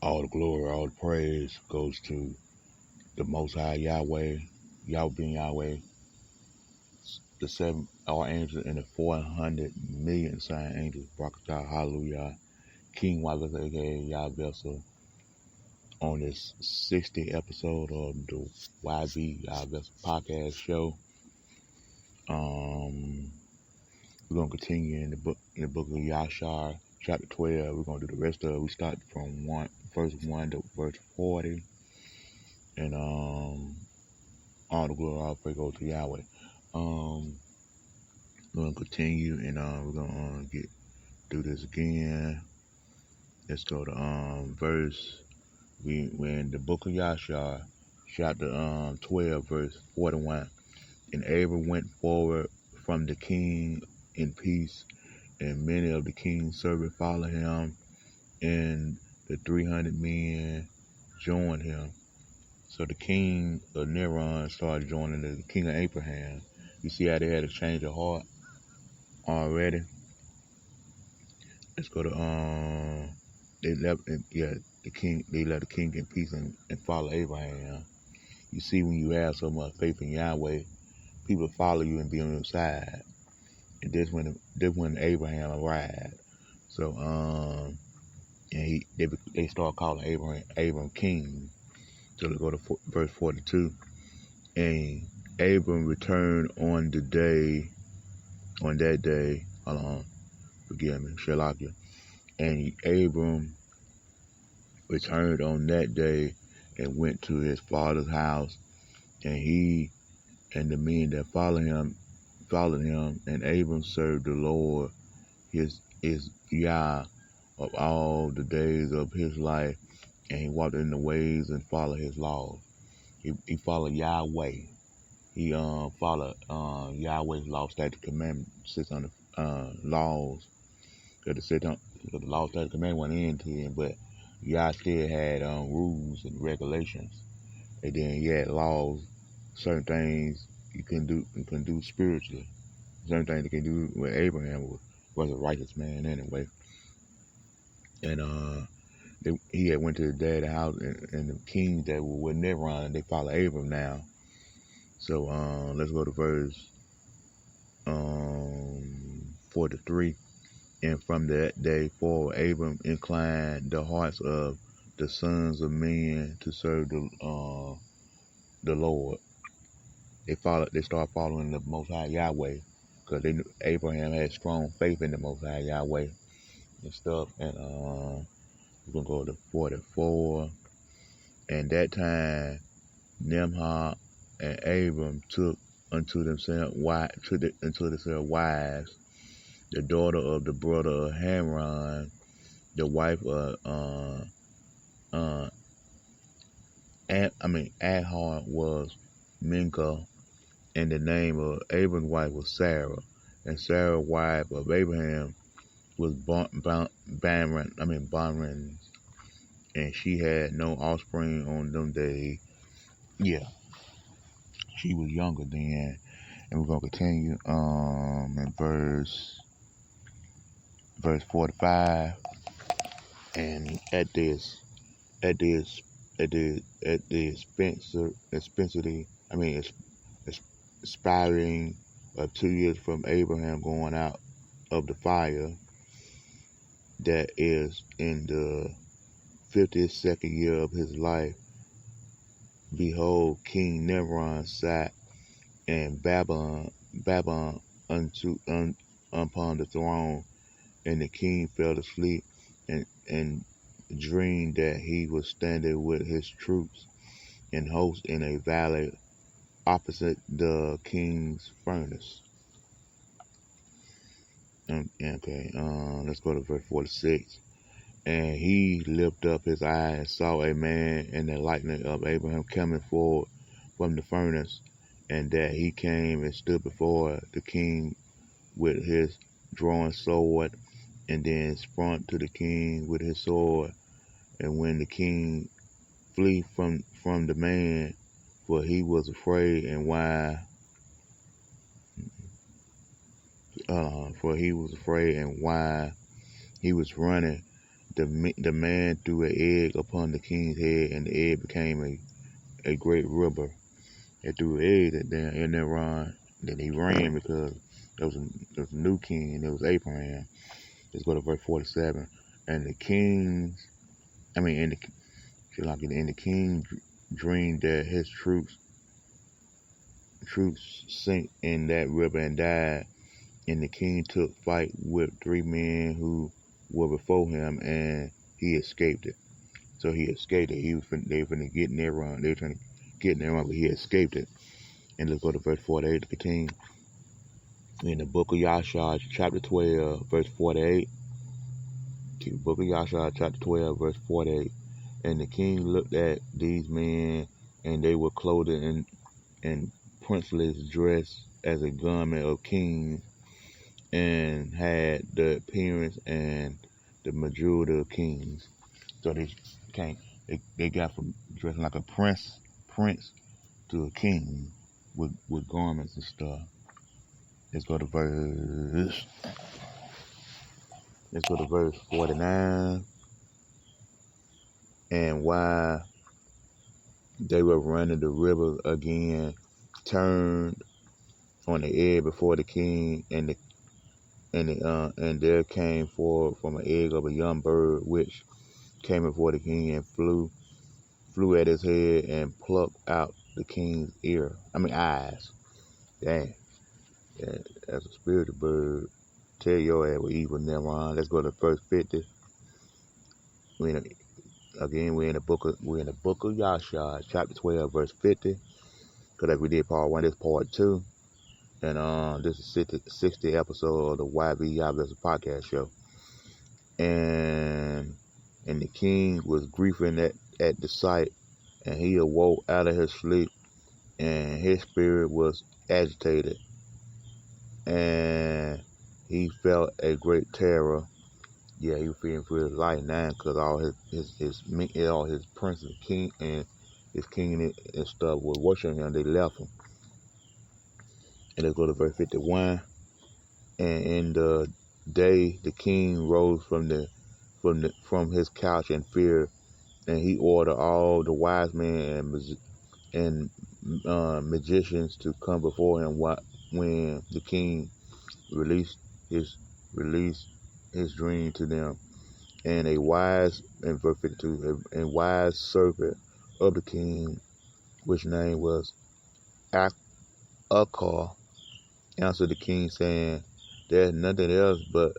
All the glory, all the praise goes to the Most High Yahweh, Yahweh, the seven archangels and the 400 million sign angels. Barakatah, hallelujah. King Wallace, aka Yah Vessel, on this 60th episode of the Yah Vessel podcast show. We're gonna continue in the book of Jasher, chapter 12. We're gonna do the rest of it. We start from verse 1 to verse 40. And all the glory, all praise goes to Yahweh. We're gonna continue, and we're gonna do this again. Let's go to we're in the book of Jasher, chapter 12, verse 41. And Abram went forward from the king in peace, and many of the king's servants followed him, and the 300 men joined him. So the king of Neron started joining the king of Abraham. You see how they had a change of heart already? Let's go to they left the king in peace and follow Abraham. You see, when you have so much faith in Yahweh, people follow you and be on your side. And this when Abraham arrived. So and they start calling Abram king. So let's go to verse 42. And Abram returned on that day, hold on, forgive me, Shalakia. And Abram returned on that day and went to his father's house, and he and the men that followed him, and Abram served the Lord his Yah of all the days of his life, and he walked in the ways and followed his laws. He followed Yahweh. He followed Yahweh's law, statute, commandment, 600 laws. Because the law, statute, commandment went into him, but Yah still had rules and regulations. And then he had laws, certain things you can do spiritually. Certain things you can do with Abraham was a righteous man anyway. And he had went to his dad's house, and the kings that were with Neron, they follow Abram now. So let's go to verse 43. And from that day forward, Abram inclined the hearts of the sons of men to serve the Lord. They start following the Most High Yahweh, because Abraham had strong faith in the Most High Yahweh and stuff. And we're gonna go to 44. And that time, Nimhah and Abram took unto themselves wives, the daughter of the brother of Haran, the wife of Ahar was Minka, and the name of Abram's wife was Sarah, and Sarah's wife of Abraham was Bonran, and she had no offspring on them days. Yeah, she was younger then. And we're gonna continue in verse 45. And at the expiring of 2 years from Abraham going out of the fire, that is in the 52nd year of his life, behold, King Neron sat in Babylon upon the throne, and the king fell asleep and dreamed that he was standing with his troops and hosts in a valley opposite the king's furnace. Let's go to verse 46. And he lifted up his eyes and saw a man in the likeness of Abraham coming forward from the furnace, and that he came and stood before the king with his drawn sword, and then sprung to the king with his sword. And when the king flee from the man, for he was afraid, and why? He was running, the man threw an egg upon the king's head, and the egg became a great river. He threw an egg in there run. Then he ran because there was a new king, and it was Abraham. Let's go to verse 47. And the kings, I mean, and the king dreamed that his troops sank in that river and died. And the king took fight with 3 men who were before him, and he escaped it. So he escaped it. They were finna get in their run. They were trying to get in their run, but he escaped it. And let's go to verse 48 to continue. In the book of Jasher, chapter 12, verse 48. The book of Jasher, chapter 12, verse 48. And the king looked at these men, and they were clothed in princely dress as a garment of kings, and had the appearance and the majority of kings. So they got from dressing like a prince to a king with garments and stuff. Let's go to verse 49. And while they were running the river again, turned on the egg before the king, and there came forth from an egg of a young bird which came before the king and flew at his head and plucked out the king's eyes. Dang. Yeah, that's a spiritual bird. Tell your ass we're evil, never on. Let's go to verse 50. We're in the book of Jasher, chapter 12, verse 50. Because like we did part 1, this part 2. And this is 60 episode of the YAH'S podcast show. And the king was grieving at the sight, and he awoke out of his sleep, and his spirit was agitated, and he felt a great terror. Yeah, he was fearing for his life now, because all his princes, king and his king and stuff were worshiping him. They left him. And let's go to verse 51. And in the day the king rose from his couch in fear, and he ordered all the wise men and magicians to come before him when the king released his dream to them. And in verse 52, a wise servant of the king, which name was Akar, answered the king, saying, "There's nothing else but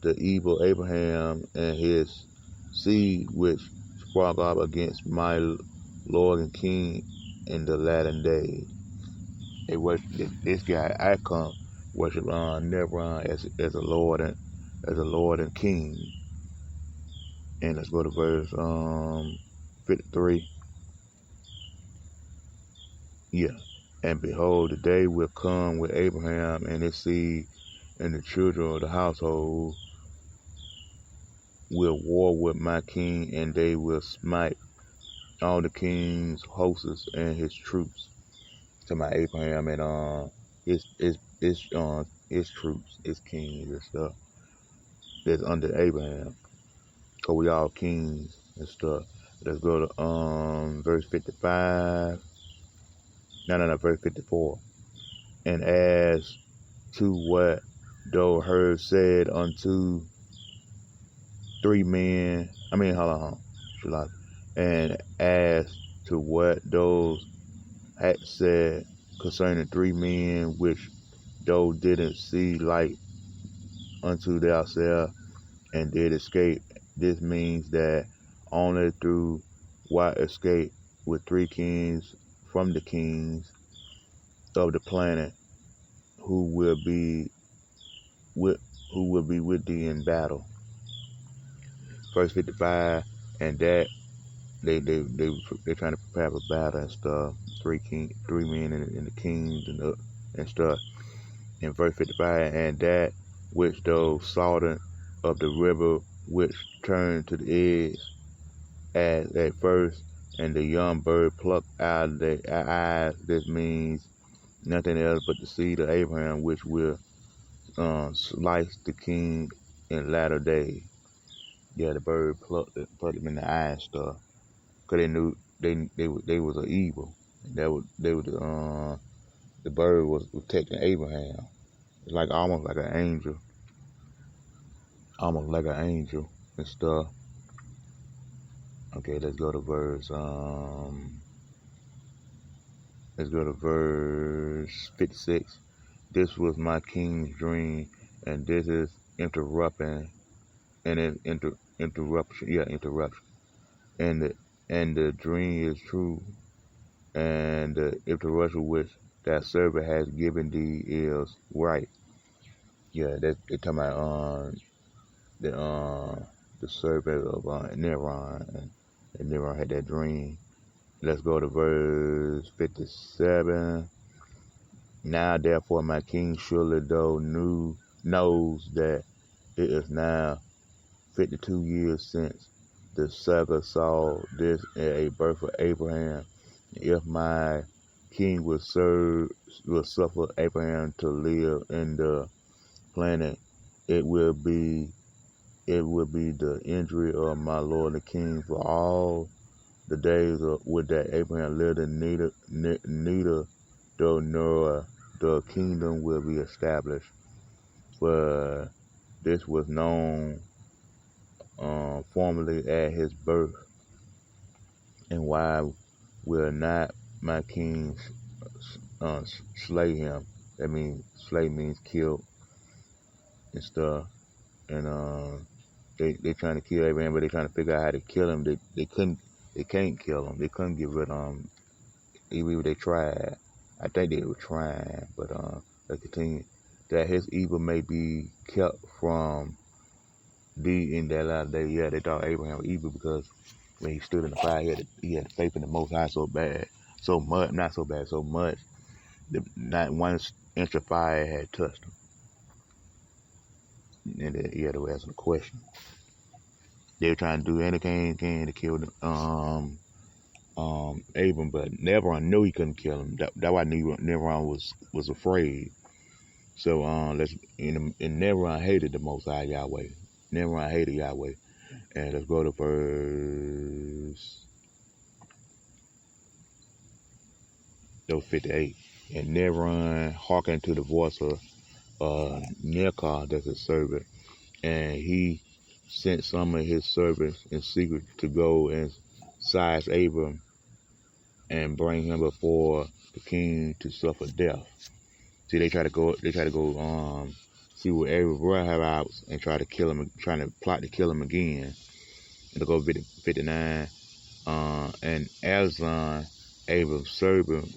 the evil Abraham and his seed, which sprung up against my Lord and King in the latter days." They worship this guy Akar, worship Nebron as a Lord and King. And let's go to verse 53. Yeah. And behold, the day will come with Abraham and his seed, and the children of the household will war with my king, and they will smite all the king's hosts and his troops. To my Abraham and his troops, his kings and stuff that's under Abraham. Cause we all kings and stuff. Let's go to verse 55. No, verse 54. And as to what thou heard said unto 3 men, and as to what those had said concerning 3 men which thou didn't see light unto thyself and did escape. This means that only through what escape with 3 kings from the kings of the planet who will be with thee in battle. Verse 55, and that they're trying to prepare for battle and stuff. 3 men and the kings and stuff. In verse 55, and that which those southern of the river which turned to the edge as at first, and the young bird plucked out their eyes. This means nothing else but the seed of Abraham, which will slice the king in latter days. Yeah, the bird plucked him in the eye and stuff. Cause they knew they was an evil. The bird was protecting Abraham. It's like almost like an angel, and stuff. Okay, let's go to verse 56. This was my king's dream, and this is interruption. And the dream is true, and the interruption which that servant has given thee is right. Yeah, they talking about the servant of Neron, and Neron had that dream. Let's go to verse 57. Now therefore my king surely knows that it is now 52 years since the sucker saw this a birth of Abraham. If my king will suffer Abraham to live in the planet, it will be the injury of my lord the king for all the days with that Abraham lived, and neither nor the kingdom will be established. For this was known formerly at his birth. And why will not my king slay him? That means slay means kill and stuff. And they trying to kill Abraham, but they trying to figure out how to kill him. They can't kill him. They couldn't get rid of him. Even if they tried. I think they were trying, but they continue that his evil may be kept from thee in that last day. Yeah, they thought Abraham was evil because when he stood in the fire, he had faith in the Most High so much, that not one inch of fire had touched him. And he had to ask him a question. They were trying to do anything to kill Abram, but Nebron knew he couldn't kill him. That's why Nebron was afraid. So and Nebron hated the Most High Yahweh. Nebron hated Yahweh. And let's go to verse 58. And Nebron hearkened to the voice of Nekar, that's his servant, and he sent some of his servants in secret to go and seize Abram and bring him before the king to suffer death. See, they try to go see what Abram brought out and try to kill him, trying to plot to kill him again. And to go 59. And Azan, Abram's servant,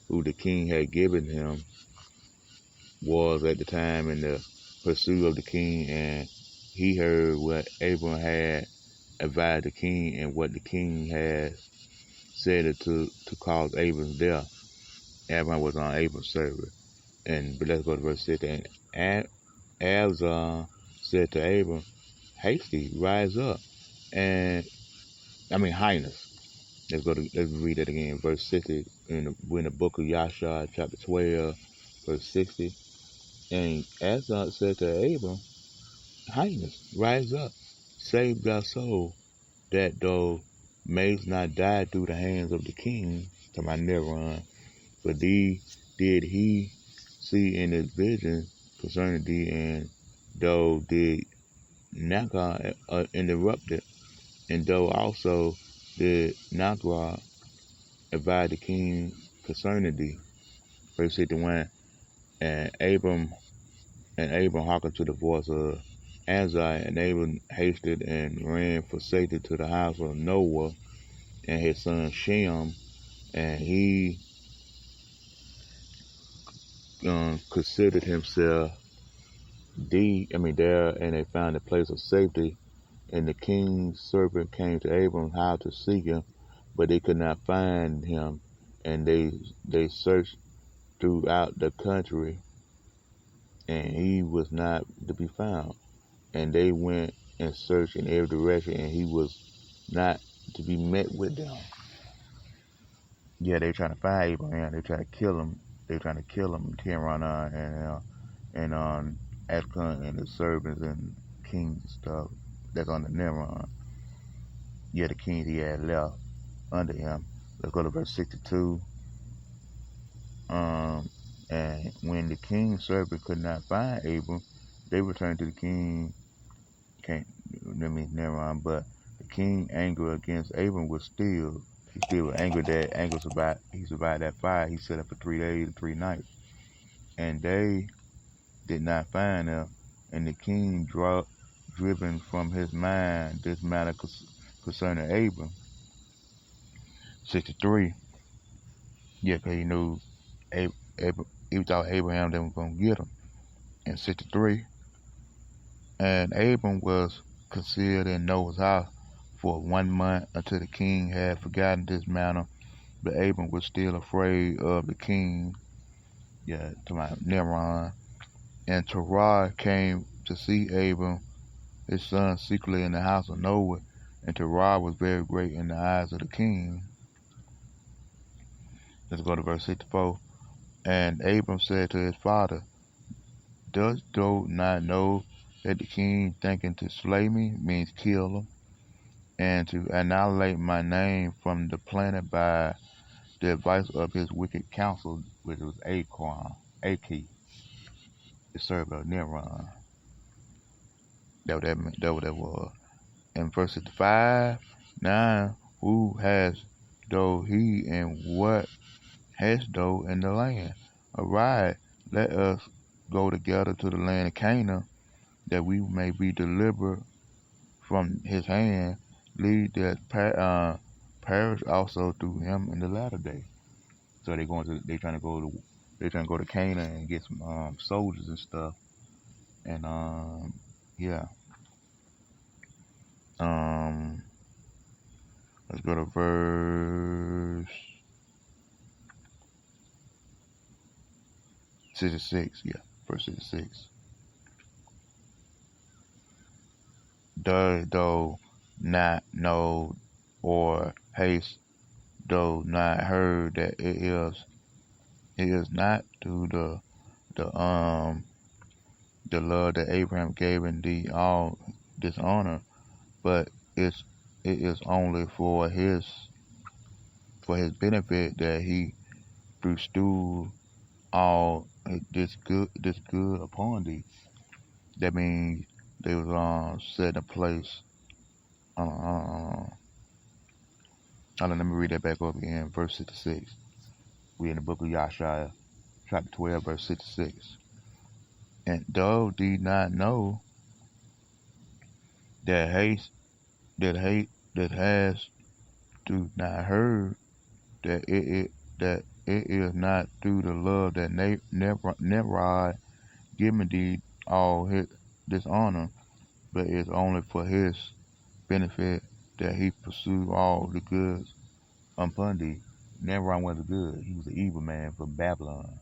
who the king had given him, was at the time in the pursuit of the king, and he heard what Abram had advised the king and what the king had said to cause Abram's death. Abram was on Abram's servant. But let's go to verse 16. And Azar said to Abram, hasty, rise up. Highness. Let's read that again. Verse 60 in the book of Jasher, chapter 12, verse 60. And Azar said to Abram, highness, rise up, save thy soul, that thou mayst not die through the hands of the king, to my Neron. For thee did he see in his vision concerning thee, and thou did Nakar interrupt it, and thou also did Nakar advise the king concerning thee. Verse 61. And Abram hearkened to the voice of Azai, and Abram hasted and ran for safety to the house of Noah and his son Shem, and he considered himself there, and they found a place of safety. And the king's servant came to Abram how to seek him, but they could not find him, and they searched throughout the country, and he was not to be found. And they went and searched in every direction, and he was not to be met with them. Yeah, they trying to find Abraham. They trying to kill him. They trying to kill him. Tirana and Ashkan and his servants and kings and stuff. that's under Nimrod. Yeah, the kings he had left under him. Let's go to verse 62. And when the king's servant could not find Abram, they returned to the king. That means Nimrod, but the king anger against Abram was still. He still was angry that he survived that fire. He set up for 3 days and 3 nights, and they did not find him. And the king driven from his mind this matter concerning Abram. 63. Yeah, because he knew he thought Abraham they were going to get him. And 63. And Abram was concealed in Noah's house for 1 month until the king had forgotten this matter. But Abram was still afraid of the king. Yeah, to my Nimrod. And Terah came to see Abram, his son, secretly in the house of Noah. And Terah was very great in the eyes of the king. Let's go to verse 64. And Abram said to his father, dost thou not know that the king thinking to slay me, means kill him, and to annihilate my name from the planet by the advice of his wicked counsel, which was Aki, the servant of Nimrod. That was. In verse 65, now who has thou he, and what hast thou in the land? Arise, let us go together to the land of Canaan, that we may be delivered from his hand, lead that perish also through him in the latter day. So they're trying to go to Canaan and get some soldiers and stuff. And yeah. Let's go to verse 66. Yeah, verse 66. Does thou not know, or hast thou not heard that it is not through the love that Abraham gave in thee all this honor, but it is only for his benefit that he bestowed all this good upon thee. That means they was set in a place. Let me read that back up again. Verse 66. We in the book of Jasher, chapter 12, verse 66. And thou did not know that has do not heard that it is not through the love that Nimrod given thee all this honor, but it's only for his benefit that he pursued all the goods upon thee. Nimrod wasn't good. He was an evil man from Babel.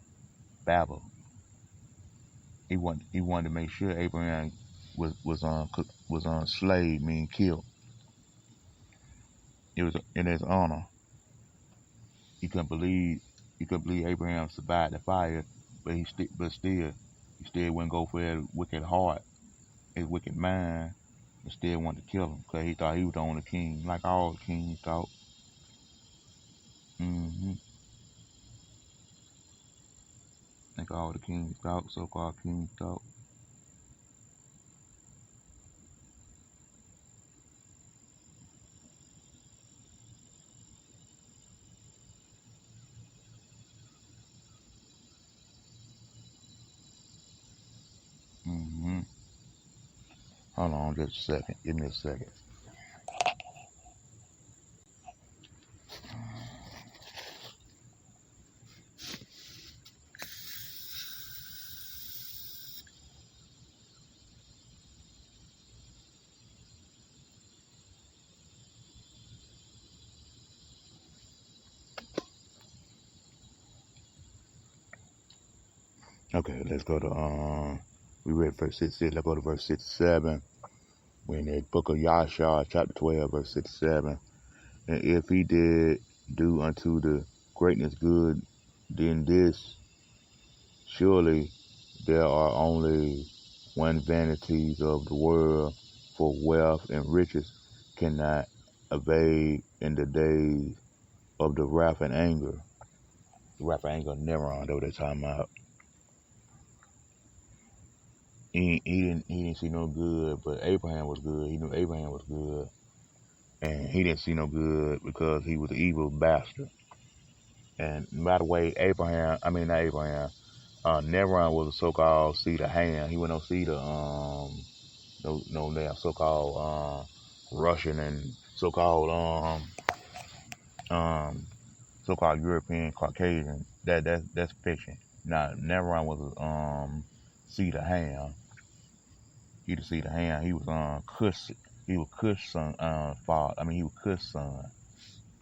He wanted to make sure Abraham was on slave, meaning killed. It was in his honor. He couldn't believe Abraham survived the fire, but still he wouldn't go for his wicked heart, his wicked mind, and still wanted to kill him because he thought he was the only king, like all kings thought. Like all the kings thought, so-called kings thought. Hold on just a second. Give me a second. Okay, let's go to we read verse 66. Let's go to verse 67. We're in the book of Jasher, chapter 12, verse 67. And if he did do unto the greatness good, then this, surely there are only one vanities of the world, for wealth and riches cannot evade in the days of the wrath and anger. The wrath and anger of Nimrod, though they're talking about. He didn't see no good, but Abraham was good. He knew Abraham was good. And he didn't see no good because he was an evil bastard. And by the way, Nimrod was a so-called seed of Ham. He was no seed of no damn so-called Russian and so-called so-called European Caucasian. That's fiction. Now Nimrod was a seed of Ham. He the seed of Ham. He was Cush. He was Cush son father. He was Cush son.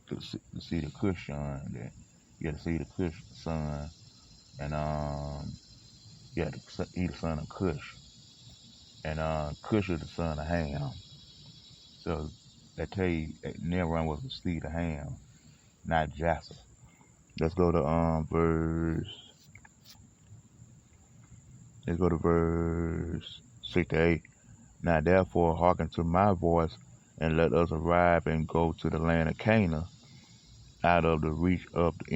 The seed of Cush son. Yeah, the seed of Cush son. And he the son of Cush. And Cush is the son of Ham. So they tell you that Nimrod was the seed of Ham, not Jasher. Let's go to verse 6 to 8. Now therefore hearken to my voice, and let us arrive and go to the land of Canaan, out of the reach of the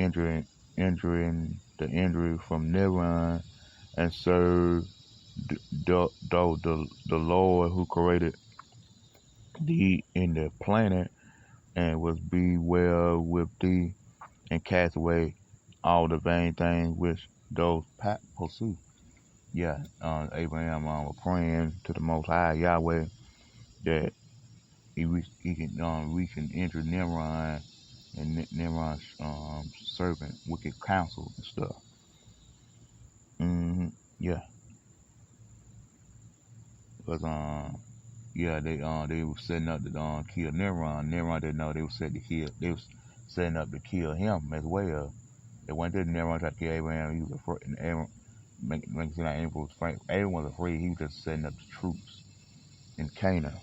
injury from Nimrod, and serve the Lord who created thee in the planet, and was be well with thee, and cast away all the vain things which those pursue. Yeah, Abraham was praying to the Most High Yahweh that he can reach and enter Nimrod and Nimrod's servant wicked counsel and stuff. Yeah, because they were setting up to kill Nimrod. Nimrod didn't know they were setting up to kill him as well. They went there. Nimrod tried to kill Abraham. He was afraid. And Abraham, make it seem like Abraham was afraid. Abraham was afraid. He was just setting up the troops in Canaan,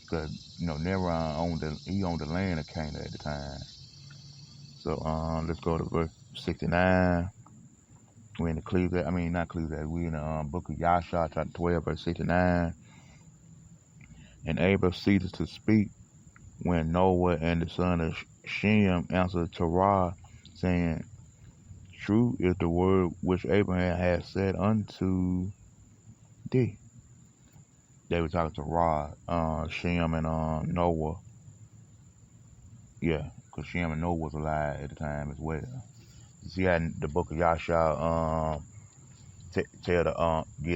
because Nimrod owned the land of Canaan at the time. So let's go to verse 69. We're in the not Cleveland. We're in the book of Jasher, chapter 12, verse 69. And Abraham ceased to speak when Noah and the son of Shem answered Terah, saying, True is the word which Abraham had said unto thee. They were talking to Shem and Noah. Yeah, because Shem and Noah was alive at the time as well. You see how in the book of Yahshua get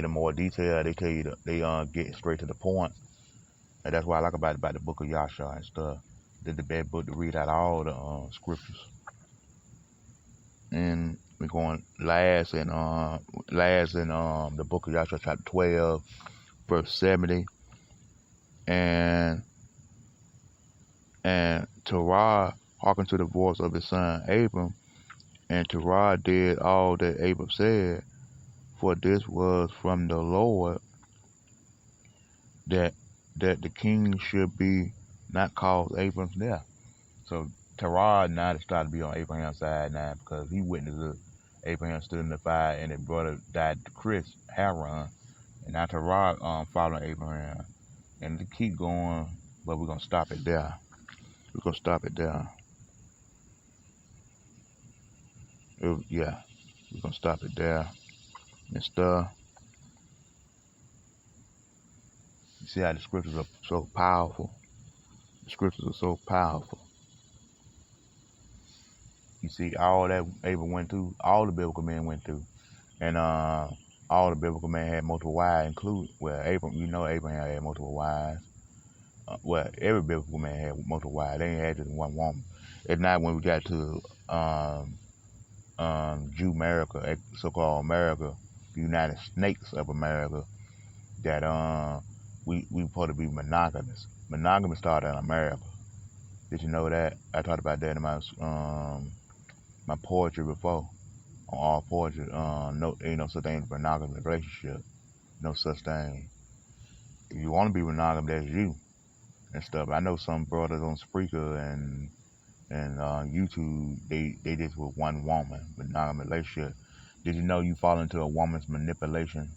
in more detail. They tell you they get straight to the point. And that's what I like about the book of Yahshua and stuff. It's the best book to read out all the scriptures. And we're going last in the book of Yahshua chapter 12, verse 70. And Terah hearkened to the voice of his son Abram, and Terah did all that Abram said, for this was from the Lord, that the king should be not cause Abram's death. So Terah now started to be on Abraham's side now, because he witnessed Abraham stood in the fire and his brother died to Chris, Haran. And now Terah following Abraham. And to keep going, but we're going to stop it there. We're going to stop it there. We're going to stop it there and stuff. You see how the scriptures are so powerful? The scriptures are so powerful. You see all that Abraham went through, all the biblical men went through. And all the biblical men had multiple wives, including, Abraham had multiple wives. Every biblical man had multiple wives. They ain't had just one woman. It's not when we got to Jew America, so-called America, the United States of America, that we supposed to be monogamous. Monogamy started in America. Did you know that? I talked about that in my poetry before. On all poetry, no, ain't no such thing as monogamous relationship. No such thing. If you want to be monogamous, that's you and stuff. I know some brothers on Spreaker and YouTube, they just with one woman, monogamous relationship. Did you know you fall into a woman's manipulation?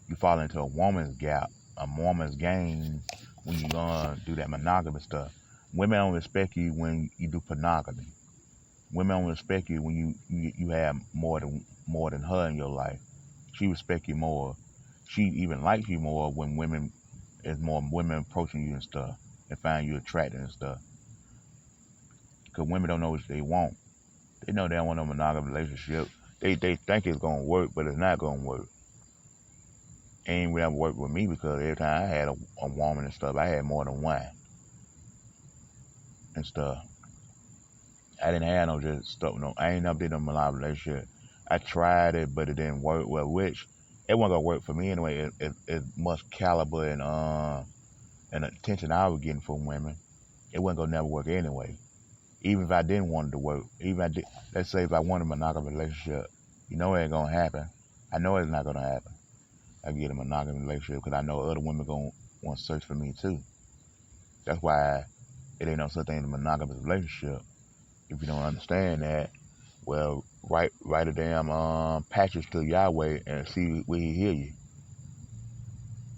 You fall into a woman's gap a woman's game when you gonna do that monogamous stuff. Women don't respect you when you do monogamy. Women don't respect you when you have more than her in your life. She respect you more. She even likes you more when more women approaching you and stuff and find you attractive and stuff. Because women don't know what they want. They know they don't want a monogamous relationship. They think it's gonna work, but it's not gonna work. It ain't really work with me because every time I had a woman and stuff, I had more than one and stuff. I didn't have no just stuff. No, I ain't never did a monogamous relationship. I tried it, but it didn't work. Well, which it wasn't gonna work for me anyway. It much caliber and attention I was getting from women, it wasn't gonna never work anyway. Even if I didn't want it to work, let's say if I wanted a monogamous relationship, you know it ain't gonna happen. I know it's not gonna happen. I get a monogamous relationship because I know other women gonna want to search for me too. That's why it ain't no such thing as a monogamous relationship. If you don't understand that, well, write a damn patches to Yahweh and see will he hear you.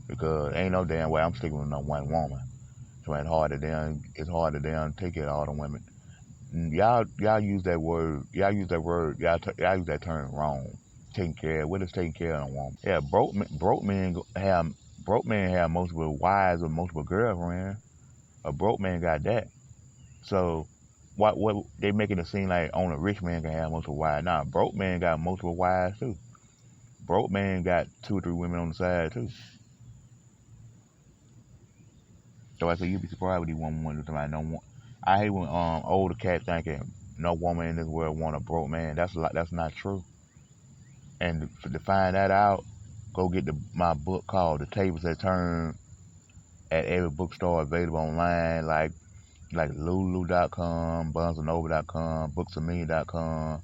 Because ain't no damn way I'm sticking with no one woman. So it's hard to damn take it all the women. Y'all use that word. Y'all use that term wrong. Taking care. What is taking care of a woman? Yeah, broke men have multiple wives or multiple girlfriends. A broke man got that. So what they making it seem like only a rich man can have multiple wives? Nah, broke man got multiple wives too. Broke man got 2 or 3 women on the side too. So I said you'd be surprised with these women when somebody don't want. I hate when older cats thinking no woman in this world want a broke man. That's not true. And to find that out, go get my book called The Tables That Turn at every bookstore available online, like Lulu.com, BarnesandNoble.com, BooksAMillion.com,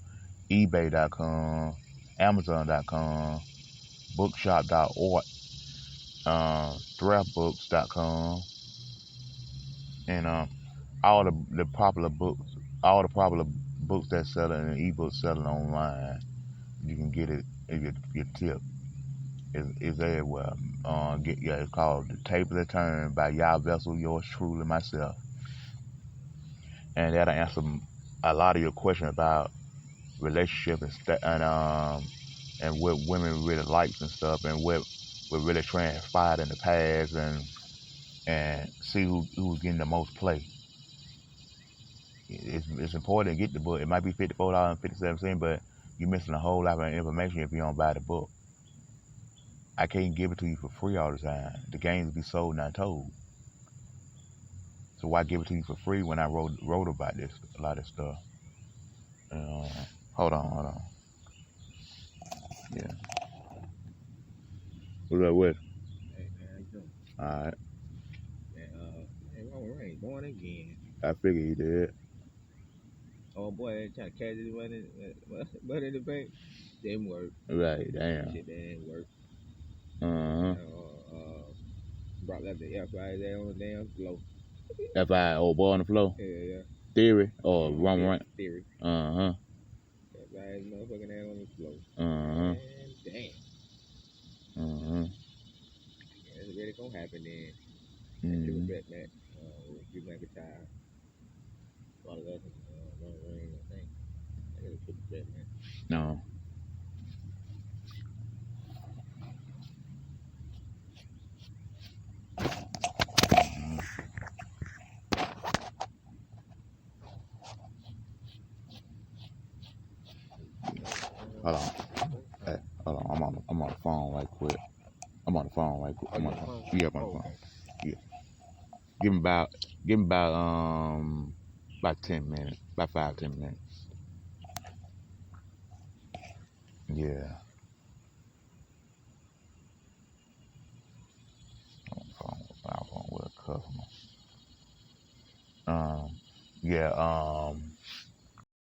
eBay.com, Amazon.com, Bookshop.org, ThriftBooks.com, and all the popular books that sell and ebooks selling online. You can get it if your tip is everywhere. It's called The Table That Turn by YAH'S, yours truly, myself. And that'll answer a lot of your questions about relationship and what women really likes and stuff, and what really transpired in the past, and see who's getting the most play. It's important to get the book. It might be $54.57, but you're missing a whole lot of information if you don't buy the book. I can't give it to you for free all the time. The games will be sold, not told. So why give it to you for free when I wrote about this, a lot of stuff? Hold on. Yeah. What's up with? Hey, man, how you doing? All right. And Roman Reigns born again. I figured he did. Oh boy, trying to catch his money in the bank. Didn't work. Right, damn. Shit, that didn't work. Uh-huh. Brought left the F5 there on the damn floor. F.I. old boy on the floor? Yeah. Theory or Roman Reigns? Theory. Uh-huh. F5 motherfucking ass on the floor. Uh-huh. And damn. Uh-huh. Yeah, it's really gonna happen then. Mm-hmm. Triple bet match. Drew McIntyre. Brought it up Roman Reigns, I think. I got a triple bet match. No. Hold on. Hey, hold on. I'm on the phone right quick. I'm on the phone. Yeah, I'm on the phone. Yeah. Give him about 10 minutes. About 5-10 minutes. Yeah. I'm on the phone with a customer. Yeah,